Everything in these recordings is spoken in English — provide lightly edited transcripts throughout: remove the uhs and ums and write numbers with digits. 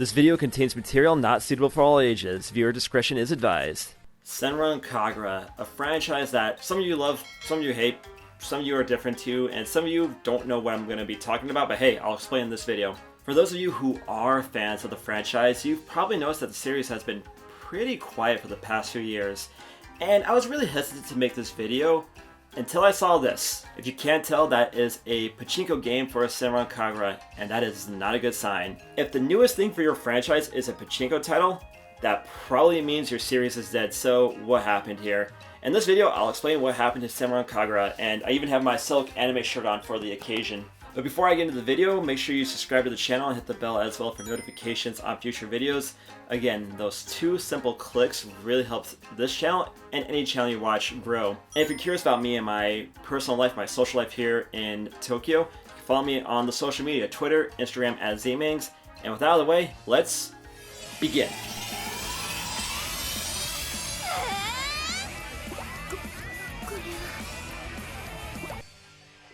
This video contains material not suitable for all ages. Viewer discretion is advised. Senran Kagura, a franchise that some of you love, some of you hate, some of you are different to, and some of you don't know what I'm going to be talking about, but hey, I'll explain in this video. For those of you who are fans of the franchise, you've probably noticed that the series has been pretty quiet for the past few years, and I was really hesitant to make this video until I saw this. If you can't tell, that is a pachinko game for Senran Kagura, and that is not a good sign. If the newest thing for your franchise is a pachinko title, that probably means your series is dead. So what happened here? In this video, I'll explain what happened to Senran Kagura, and I even have my silk anime shirt on for the occasion. But before I get into the video, make sure you subscribe to the channel and hit the bell as well for notifications on future videos. Again, those two simple clicks really helps this channel and any channel you watch grow. And if you're curious about me and my personal life, my social life here in Tokyo, you can follow me on the social media, Twitter, Instagram at xseed. And with that out of the way, let's begin.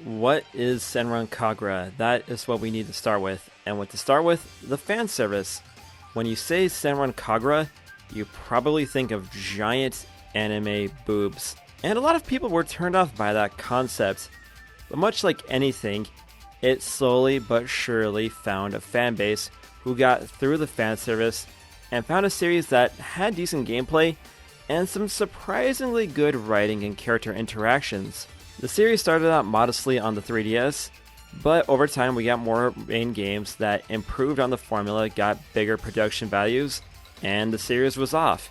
What is Senran Kagura? That is what we need to start with. And what to start with, the fan service. When you say Senran Kagura, you probably think of giant anime boobs. And a lot of people were turned off by that concept. But much like anything, it slowly but surely found a fan base who got through the fan service and found a series that had decent gameplay and some surprisingly good writing and character interactions. The series started out modestly on the 3DS, but over time we got more main games that improved on the formula, got bigger production values, and the series was off.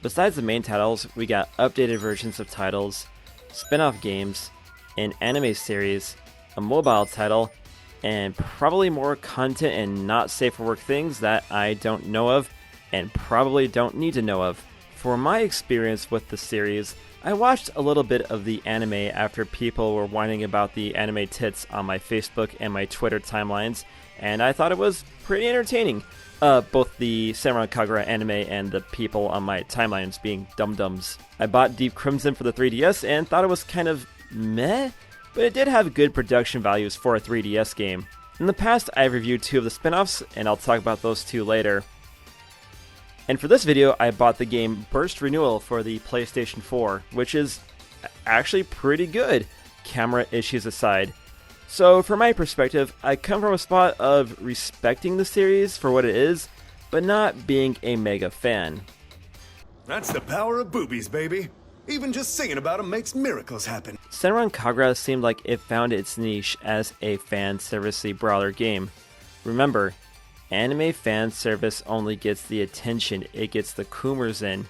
Besides the main titles, we got updated versions of titles, spin-off games, an anime series, a mobile title, and probably more content and not safe for work things that I don't know of and probably don't need to know of. For my experience with the series, I watched a little bit of the anime after people were whining about the anime tits on my Facebook and my Twitter timelines, and I thought it was pretty entertaining. Both the Senran Kagura anime and the people on my timelines being dum-dums. I bought Deep Crimson for the 3DS and thought it was kind of meh, but it did have good production values for a 3DS game. In the past, I've reviewed two of the spin-offs, and I'll talk about those two later. And for this video, I bought the game Burst Renewal for the PlayStation 4, which is actually pretty good, camera issues aside. So from my perspective, I come from a spot of respecting the series for what it is, but not being a mega fan. That's the power of boobies, baby. Even just singing about them makes miracles happen. Senran Kagura seemed like it found its niche as a fan servicey brawler game. Remember, anime fan service only gets the attention, it gets the Coomers in.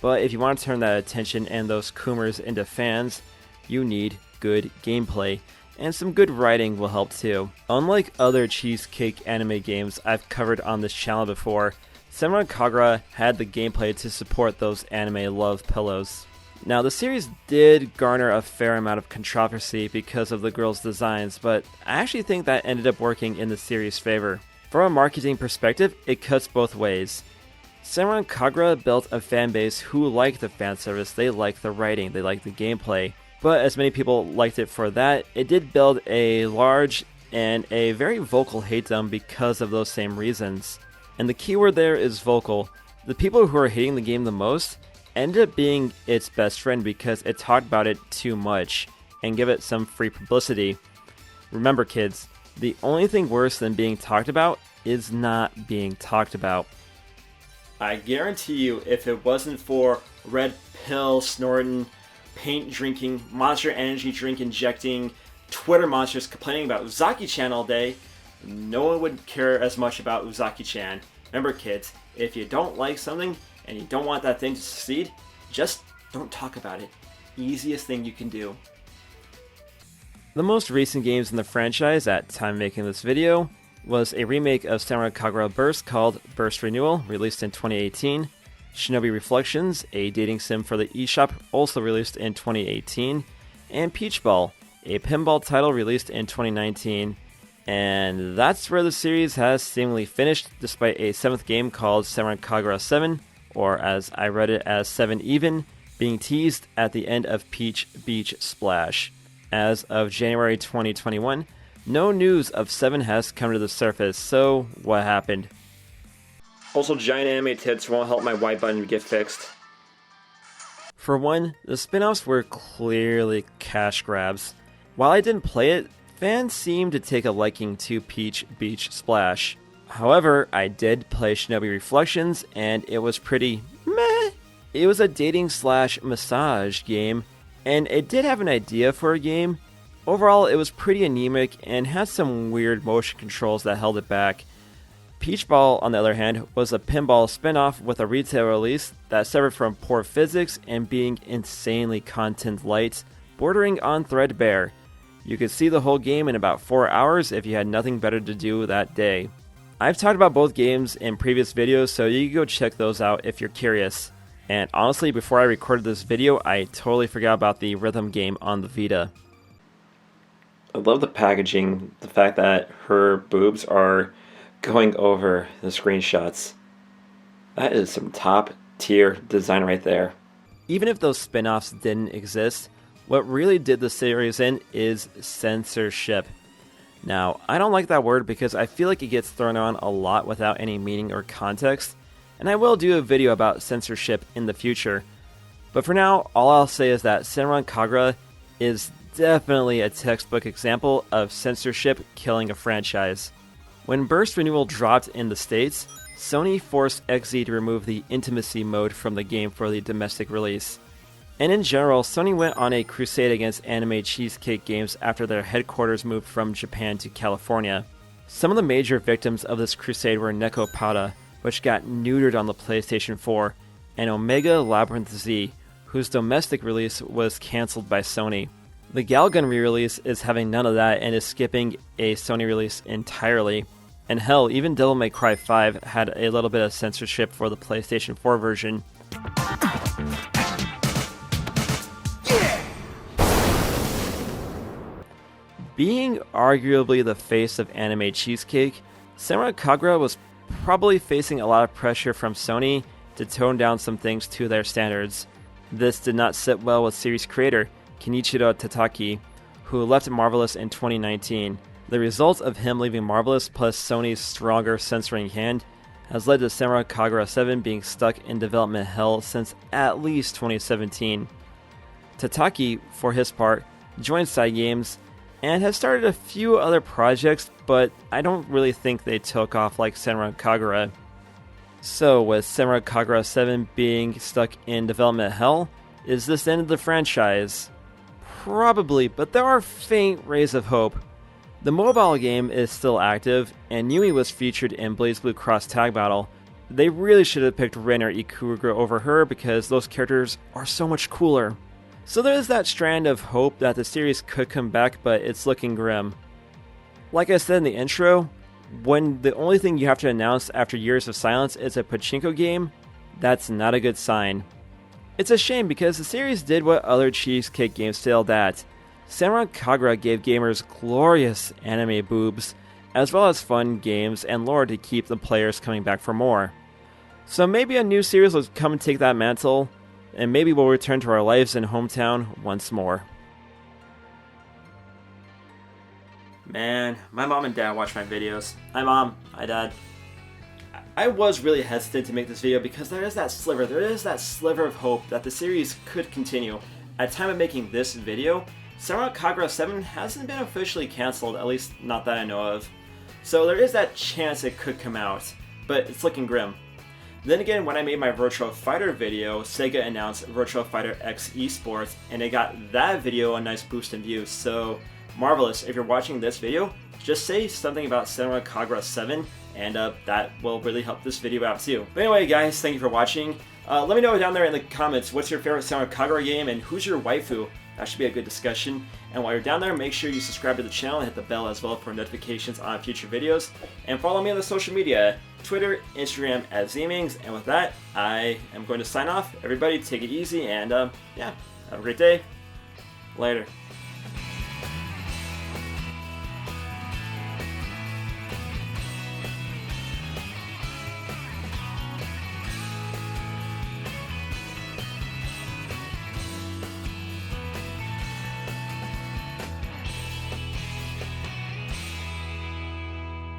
But if you want to turn that attention and those Coomers into fans, you need good gameplay, and some good writing will help too. Unlike other cheesecake anime games I've covered on this channel before, Senran Kagura had the gameplay to support those anime love pillows. Now the series did garner a fair amount of controversy because of the girls' designs, but I actually think that ended up working in the series' favor. From a marketing perspective, it cuts both ways. Senran Kagura built a fanbase who liked the fan service, they liked the writing, they liked the gameplay. But as many people liked it for that, it did build a large and a very vocal hatedom because of those same reasons. And the keyword there is vocal. The people who are hating the game the most ended up being its best friend because it talked about it too much and give it some free publicity. Remember kids, the only thing worse than being talked about is not being talked about. I guarantee you, if it wasn't for red pill snorting, paint drinking, monster energy drink injecting, Twitter monsters complaining about Uzaki-chan all day, no one would care as much about Uzaki-chan. Remember kids, if you don't like something and you don't want that thing to succeed, just don't talk about it. Easiest thing you can do. The most recent games in the franchise at time making this video was a remake of Senran Kagura Burst called Burst Renewal, released in 2018, Shinobi Reflections, a dating sim for the eShop, also released in 2018, and Peach Ball, a pinball title released in 2019. And that's where the series has seemingly finished, despite a 7th game called Senran Kagura 7, or as I read it as 7 Even, being teased at the end of Peach Beach Splash. As of January 2021, no news of 7 has come to the surface, so what happened? Also, giant anime tits won't help my white button get fixed. For one, the spin-offs were clearly cash grabs. While I didn't play it, fans seemed to take a liking to Peach Beach Splash. However, I did play Shinobi Reflections, and it was pretty meh. It was a dating/massage game, and it did have an idea for a game. Overall, it was pretty anemic and had some weird motion controls that held it back. Peach Ball, on the other hand, was a pinball spin-off with a retail release that suffered from poor physics and being insanely content light, bordering on threadbare. You could see the whole game in about 4 hours if you had nothing better to do that day. I've talked about both games in previous videos, so you can go check those out if you're curious. And honestly, before I recorded this video, I totally forgot about the rhythm game on the Vita. I love the packaging, the fact that her boobs are going over the screenshots. That is some top tier design right there. Even if those spin-offs didn't exist, what really did the series in is censorship. Now, I don't like that word because I feel like it gets thrown on a lot without any meaning or context, and I will do a video about censorship in the future. But for now, all I'll say is that Senran Kagura is definitely a textbook example of censorship killing a franchise. When Burst Renewal dropped in the States, Sony forced xseed to remove the intimacy mode from the game for the domestic release. And in general, Sony went on a crusade against anime cheesecake games after their headquarters moved from Japan to California. Some of the major victims of this crusade were Neko Pada, which got neutered on the PlayStation 4, and Omega Labyrinth Z, whose domestic release was cancelled by Sony. The Galgun re-release is having none of that and is skipping a Sony release entirely. And hell, even Devil May Cry 5 had a little bit of censorship for the PlayStation 4 version. Yeah! Being arguably the face of anime cheesecake, Senran Kagura was probably facing a lot of pressure from Sony to tone down some things to their standards. This did not sit well with series creator Kenichiro Tataki, who left Marvelous in 2019. The result of him leaving Marvelous plus Sony's stronger censoring hand has led to Senran Kagura 7 being stuck in development hell since at least 2017. Tataki, for his part, joined Side Games and has started a few other projects, but I don't really think they took off like Senran Kagura. So, with Senran Kagura 7 being stuck in development hell, is this the end of the franchise? Probably, but there are faint rays of hope. The mobile game is still active, and Yui was featured in BlazBlue Cross Tag Battle. They really should have picked Ren or Ikuruga over her because those characters are so much cooler. So there is that strand of hope that the series could come back, but it's looking grim. Like I said in the intro, when the only thing you have to announce after years of silence is a pachinko game, that's not a good sign. It's a shame because the series did what other cheesecake games failed at. Senran Kagura gave gamers glorious anime boobs, as well as fun games and lore to keep the players coming back for more. So maybe a new series will come and take that mantle, and maybe we'll return to our lives in hometown once more. Man, my mom and dad watch my videos. Hi Mom, hi Dad. I was really hesitant to make this video because there is that sliver of hope that the series could continue. At the time of making this video, Senran Kagura 7 hasn't been officially cancelled, at least not that I know of. So there is that chance it could come out, but it's looking grim. Then again, when I made my Virtua Fighter video, Sega announced Virtua Fighter X Esports, and it got that video a nice boost in views. So, Marvelous, if you're watching this video, just say something about Senran Kagura 7, and that will really help this video out too. But anyway guys, thank you for watching. Let me know down there in the comments what's your favorite Senran Kagura game and who's your waifu. That should be a good discussion. And while you're down there, make sure you subscribe to the channel and hit the bell as well for notifications on future videos. And follow me on the social media, Twitter, Instagram @Zmings. And with that, I am going to sign off. Everybody take it easy and yeah, have a great day. Later.